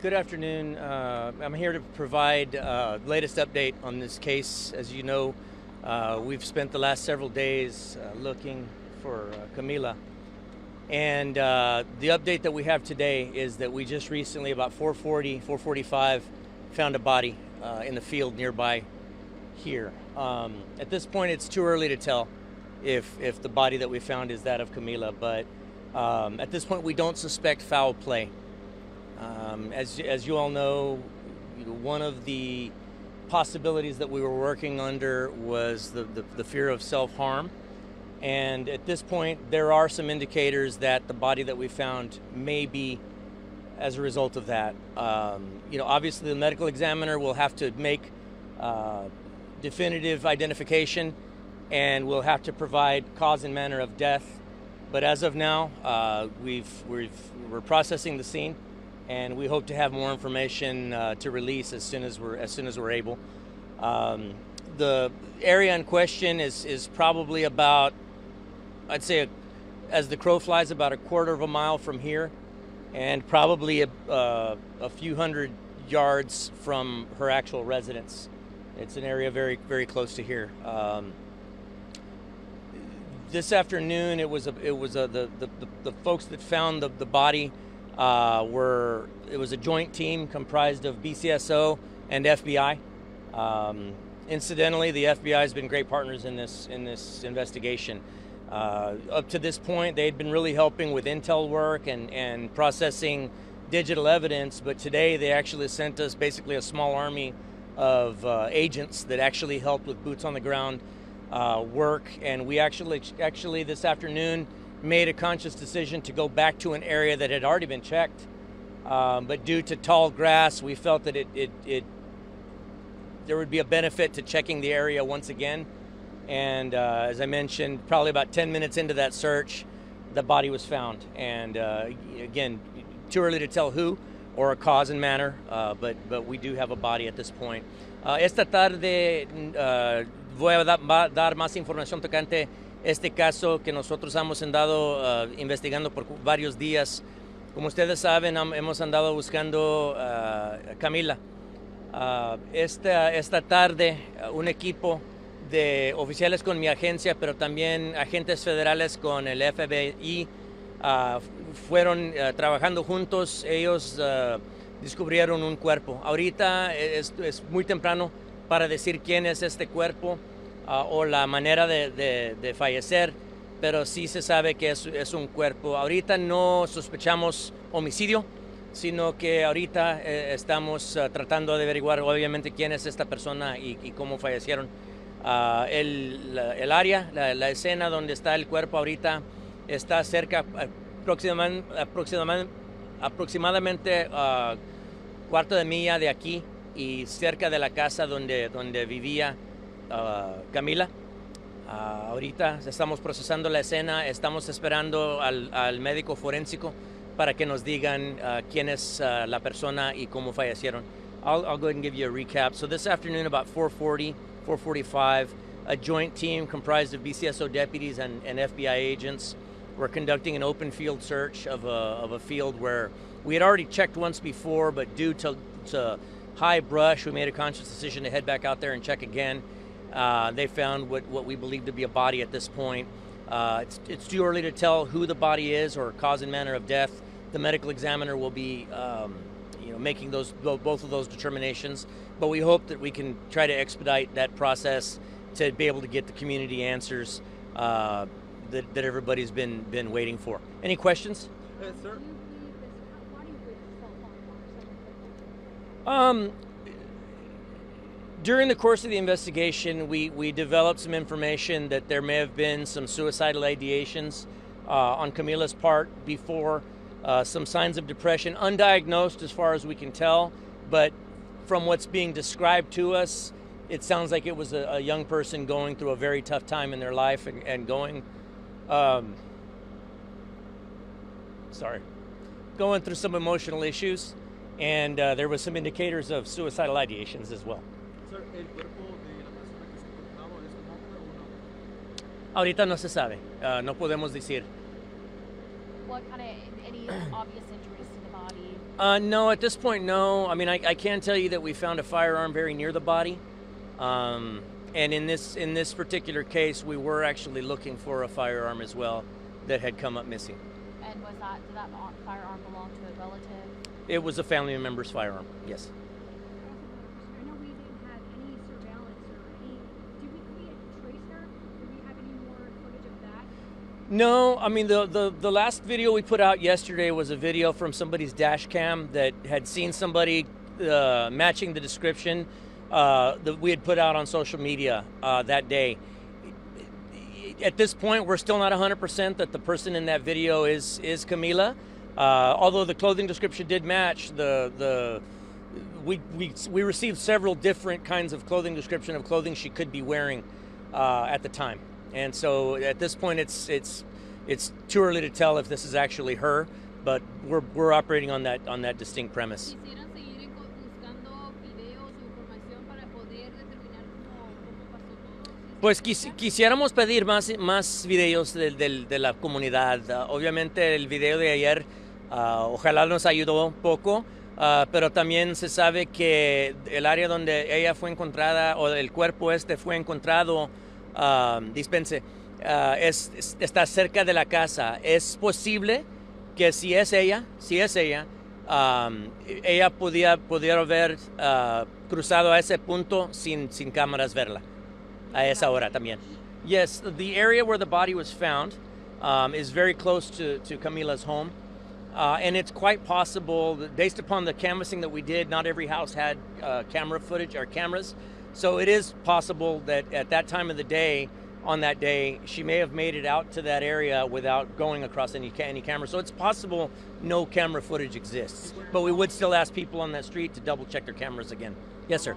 Good afternoon. I'm here to provide latest update on this case. As you know, we've spent the last several days looking for Camila. And the update that we have today is that we just recently, about 4:40, 4:45, found a body in the field nearby here. At this point, it's too early to tell if the body that we found is that of Camila, but at this point, we don't suspect foul play. As you all know, one of the possibilities that we were working under was the fear of self-harm. And at this point, there are some indicators that the body that we found may be as a result of that. Obviously the medical examiner will have to make definitive identification and will have to provide cause and manner of death. But as of now, we're processing the scene, and we hope to have more information to release as soon as we're able. The area in question is probably about, I'd say, as the crow flies, about a quarter of a mile from here, and probably a few hundred yards from her actual residence. It's an area very, very close to here. This afternoon, it was the folks that found the body. It was a joint team comprised of BCSO and FBI. Incidentally, the FBI has been great partners in this investigation. Up to this point, they'd been really helping with intel work and processing digital evidence, but today they actually sent us basically a small army of agents that actually helped with boots on the ground work, and we actually this afternoon made a conscious decision to go back to an area that had already been checked, but due to tall grass, we felt that there would be a benefit to checking the area once again. And as I mentioned, probably about 10 minutes into that search, the body was found. And again, too early to tell who or a cause and manner, but we do have a body at this point. Esta tarde voy a dar más información tocante este caso que nosotros hemos andado investigando por varios días. Como ustedes saben, hemos andado buscando a Camila. Esta tarde, un equipo de oficiales con mi agencia, pero también agentes federales con el FBI, fueron trabajando juntos. Ellos descubrieron un cuerpo. Ahorita es muy temprano para decir quién es este cuerpo o la manera de fallecer, pero sí se sabe que es un cuerpo. Ahorita no sospechamos homicidio, sino que ahorita estamos tratando de averiguar obviamente quién es esta persona y cómo fallecieron. El área, la escena donde está el cuerpo ahorita está cerca, aproximadamente cuarto de milla de aquí y cerca de la casa donde vivía Camila. Ahorita estamos procesando la escena, estamos esperando al médico forénsico para que nos digan quién es la persona y cómo fallecieron. I'll go ahead and give you a recap. So this afternoon, about 4:40, 4:45, a joint team comprised of BCSO deputies and FBI agents were conducting an open field search of a field where we had already checked once before, but due to high brush, we made a conscious decision to head back out there and check again. They found what we believe to be a body at this point. It's too early to tell who the body is or cause and manner of death. The medical examiner will be making both of those determinations, but we hope that we can try to expedite that process to be able to get the community answers that everybody's been waiting for. Any questions? Sir? During the course of the investigation, we developed some information that there may have been some suicidal ideations on Camila's part before, some signs of depression, undiagnosed as far as we can tell, but from what's being described to us, it sounds like it was a young person going through a very tough time in their life and going through some emotional issues, and there was some indicators of suicidal ideations as well. Sir, ¿el cuerpo de la persona que se encontraba es un hombre o no? Ahorita no se sabe, no podemos decir. What kind of, any obvious injuries to the body? No, at this point, no. I mean, I can tell you that we found a firearm very near the body. And in this particular case, we were actually looking for a firearm as well that had come up missing. And did that firearm belong to a relative? It was a family member's firearm, yes. I know we didn't have any surveillance or any. Did we trace her? Did we have any more footage of that? No, I mean, the last video we put out yesterday was a video from somebody's dash cam that had seen somebody matching the description that we had put out on social media that day. At this point, we're still not 100% that the person in that video is Camila. Although the clothing description did match, we received several different kinds of clothing description of clothing she could be wearing at the time. And so at this point, it's too early to tell if this is actually her, but we're operating on that distinct premise. Pues quisiéramos pedir más videos de la comunidad. Obviamente el video de ayer ojalá nos ayudó un poco, pero también se sabe que el área donde ella fue encontrada o el cuerpo fue encontrado, está cerca de la casa. Es posible que si es ella, ella pudiera haber cruzado a ese punto sin cámaras verla. A esa hora también. Yes, the area where the body was found is very close to Camila's home. And it's quite possible that based upon the canvassing that we did, not every house had camera footage or cameras. So it is possible that at that time of the day, on that day, she may have made it out to that area without going across any camera. So it's possible no camera footage exists. But we would still ask people on that street to double check their cameras again. Yes, sir.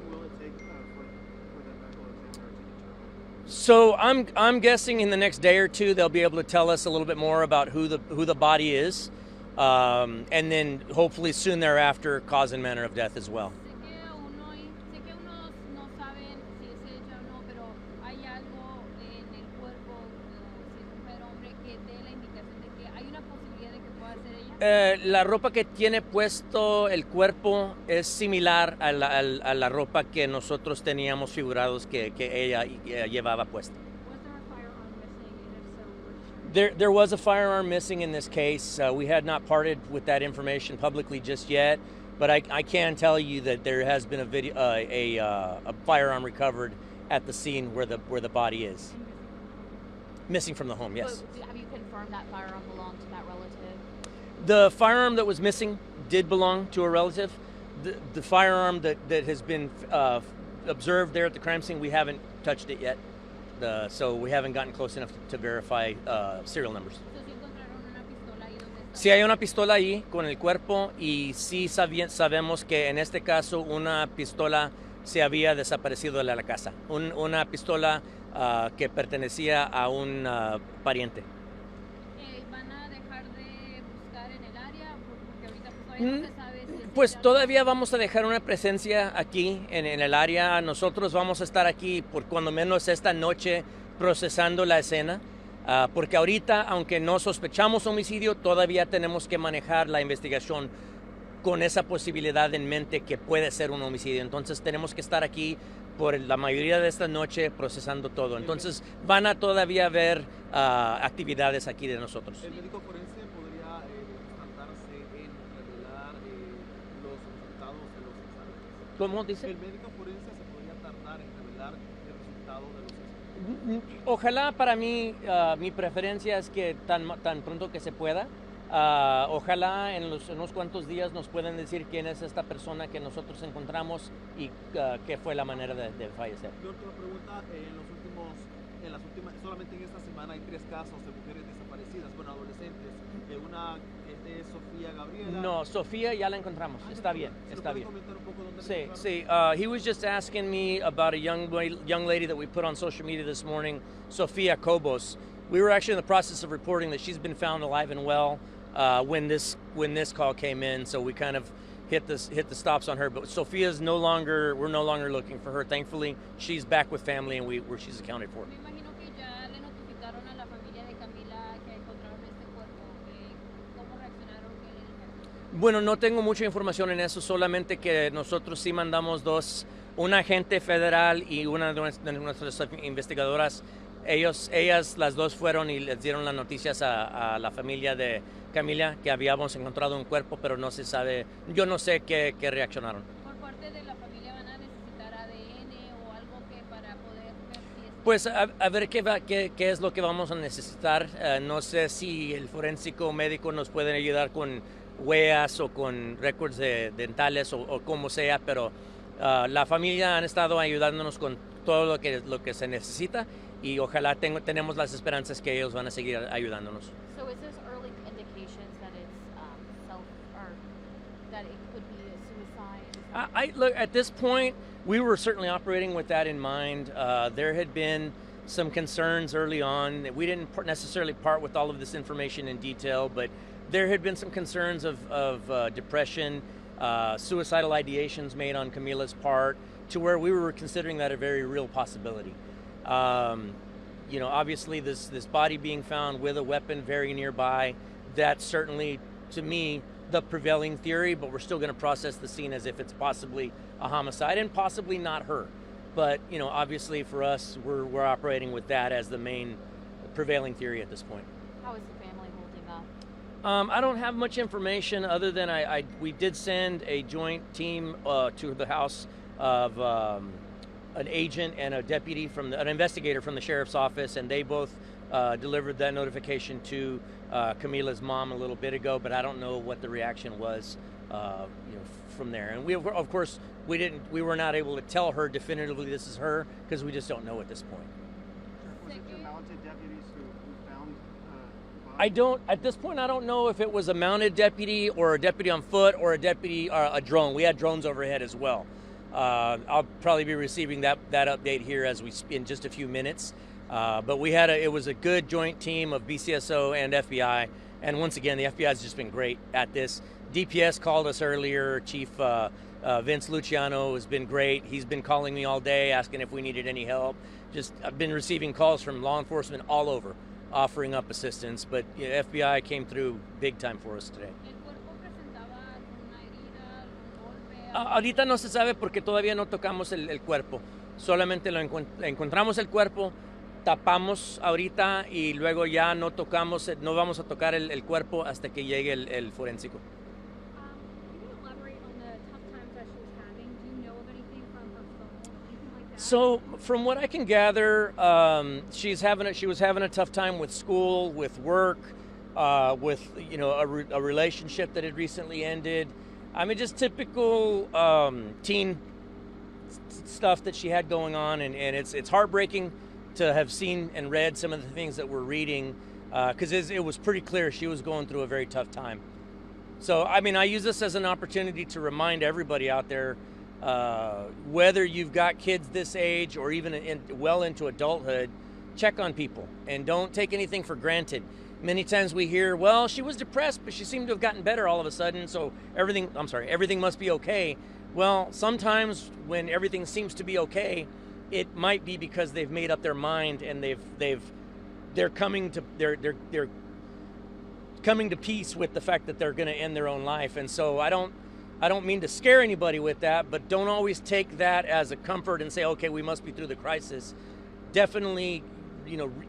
So I'm guessing in the next day or two they'll be able to tell us a little bit more about who the body is, and then hopefully soon thereafter cause and manner of death as well. La ropa que tiene puesto el cuerpo es similar a la ropa que nosotros teníamos figurados que ella llevaba puesta. There was a firearm missing in this case. We had not parted with that information publicly just yet, but I can tell you that there has been a firearm recovered at the scene where the body is. Missing from the home, yes. So have you confirmed that firearm belonged to that relative? The firearm that was missing did belong to a relative. The firearm that has been observed there at the crime scene, we haven't touched it yet. So we haven't gotten close enough to verify serial numbers. Sí hay una pistola ahí con el cuerpo y sí sabemos que en este caso una pistola se había desaparecido de la casa. Una pistola que pertenecía a un pariente. Pues todavía vamos a dejar una presencia aquí en el área. Nosotros vamos a estar aquí por cuando menos esta noche procesando la escena, porque ahorita, aunque no sospechamos homicidio, todavía tenemos que manejar la investigación con esa posibilidad en mente que puede ser un homicidio. Entonces tenemos que estar aquí por la mayoría de esta noche procesando todo. Entonces van a todavía haber actividades aquí de nosotros. ¿El médico forense podría tratarse en revelar los resultados de los exámenes? ¿Cómo dice? ¿El médico forense se podría tardar en revelar el resultado de los exámenes? Ojalá, para mí, mi preferencia es que tan pronto que se pueda. Ojalá en unos cuantos días nos puedan decir quién es esta persona que nosotros encontramos y qué fue la manera de fallecer. Mi última pregunta, solamente en esta semana hay 3 casos de mujeres desaparecidas, bueno, adolescentes. Una es Sofía Gabriela. No, Sofía ya la encontramos. Está bien, está bien. ¿Comentar un poco dónde Sí, la sí. He was just asking me about a young lady that we put on social media this morning, Sofia Cobos. We were actually in the process of reporting that she's been found alive and well when this call came in, so we kind of hit the stops on her. But Sofia's we're no longer looking for her. Thankfully, she's back with family and she's accounted for. Me imagino que ya le notificaron a la familia de Camila que encontraron este cuerpo. ¿Cómo reaccionaron? ¿Qué le dijeron? Bueno, no tengo mucha información en eso, solamente que nosotros sí mandamos un agente federal y una de nuestras investigadoras. Ellas las dos fueron y les dieron las noticias a la familia de Camila que habíamos encontrado un cuerpo, pero no se sabe, yo no sé qué reaccionaron. Por parte de la familia van a necesitar ADN o algo que para poder ver si es... Pues a ver qué es lo que vamos a necesitar. No sé si el forénsico médico nos puede ayudar con huellas o con récords dentales o como sea, pero la familia han estado ayudándonos con todo lo que se necesita y ojalá tenemos las esperanzas que ellos van a seguir ayudándonos. So is this early indications that it's or that it could be a suicide? Look, at this point, we were certainly operating with that in mind. There had been some concerns early on. We didn't necessarily part with all of this information in detail, but there had been some concerns of depression, suicidal ideations made on Camila's part, to where we were considering that a very real possibility. Obviously this body being found with a weapon very nearby, that's certainly, to me, the prevailing theory, but we're still going to process the scene as if it's possibly a homicide and possibly not her. But, obviously for us, we're operating with that as the main prevailing theory at this point. How is the family holding up? I don't have much information other than we did send a joint team to the house of an agent and a deputy an investigator from the sheriff's office, and they both delivered that notification to Camila's mom a little bit ago, but I don't know what the reaction was, from there. And we, of course, we were not able to tell her definitively this is her because we just don't know at this point. Was it the mounted deputies who found at this point, I don't know if it was a mounted deputy or a deputy on foot or a deputy or a drone. We had drones overhead as well. I'll probably be receiving that update here in just a few minutes. But it was a good joint team of BCSO and FBI. And once again, the FBI has just been great at this. DPS called us earlier. Chief Vince Luciano has been great. He's been calling me all day, asking if we needed any help. I've been receiving calls from law enforcement all over, offering up assistance. But FBI came through big time for us today. Ahorita no se sabe porque todavía no tocamos el cuerpo. Solamente encontramos el cuerpo, tapamos ahorita y luego ya no vamos a tocar el cuerpo hasta que llegue el forénsico. Can you elaborate on the tough times that she was having? Do you know of anything from her phone, anything like that? So, from what I can gather, she was having a tough time with school, with work, with a relationship that had recently ended. I mean, just typical teen stuff that she had going on, and it's heartbreaking to have seen and read some of the things that we're reading, because it was pretty clear she was going through a very tough time. So, I mean, I use this as an opportunity to remind everybody out there, whether you've got kids this age or even well into adulthood, check on people and don't take anything for granted. Many times we hear, well, she was depressed, but she seemed to have gotten better all of a sudden, so everything must be okay. Well, sometimes when everything seems to be okay, it might be because they've made up their mind and they're coming to peace with the fact that they're going to end their own life. And so I don't mean to scare anybody with that, but don't always take that as a comfort and say, okay, we must be through the crisis. Definitely,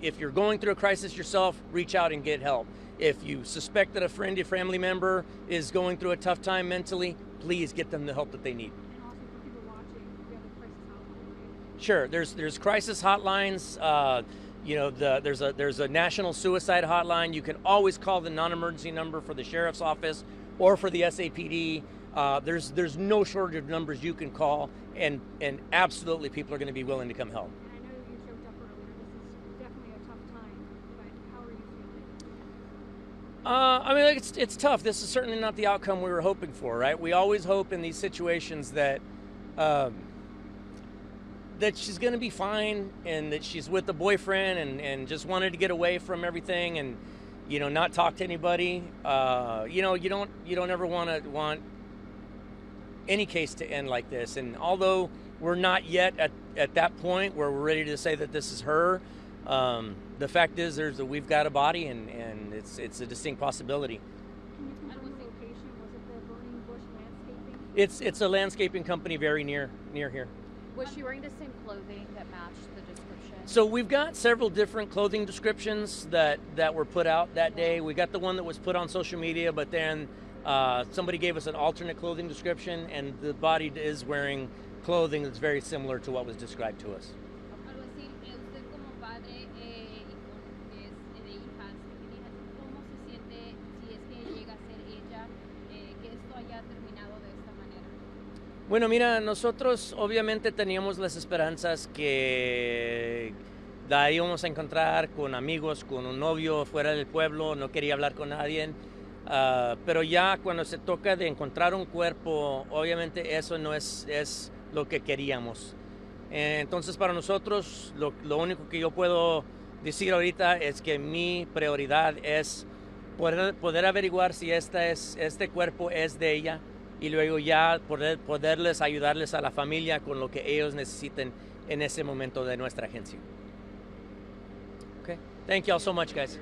if you're going through a crisis yourself, reach out and get help. If you suspect that a friend or family member is going through a tough time mentally, please get them the help that they need. And also for people watching, we have a crisis hotline, right? Sure, there's crisis hotlines. There's a national suicide hotline. You can always call the non-emergency number for the sheriff's office or for the SAPD. There's no shortage of numbers you can call, and absolutely people are going to be willing to come help. And I know you joked up earlier, this is definitely a tough time, but how are you feeling? It's tough. This is certainly not the outcome we were hoping for, right? We always hope in these situations that she's going to be fine and that she's with a boyfriend and just wanted to get away from everything and, not talk to anybody. You don't ever want any case to end like this. And although we're not yet at that point where we're ready to say that this is her, the fact is we've got a body and it's a distinct possibility. Can you confirm the location? Was it the It's a landscaping company very near here. Was she wearing the same clothing that matched the description? So we've got several different clothing descriptions that were put out that day. We got the one that was put on social media, but then somebody gave us an alternate clothing description, and the body is wearing clothing that's very similar to what was described to us. Algo así, usted como padre y con de hijas pequeñas, ¿cómo se siente si es que llega a ser ella que esto haya terminado de esta manera? Bueno, mira, nosotros obviamente teníamos las esperanzas que la íbamos a encontrar con amigos, con un novio fuera del pueblo, no quería hablar con nadie. Pero ya cuando se toca de encontrar un cuerpo, obviamente eso no es lo que queríamos. Entonces para nosotros lo único que yo puedo decir ahorita es que mi prioridad es poder averiguar si este cuerpo es de ella y luego ya poderles ayudarles a la familia con lo que ellos necesiten en ese momento de nuestra agencia. Okay. Thank you all so much, guys.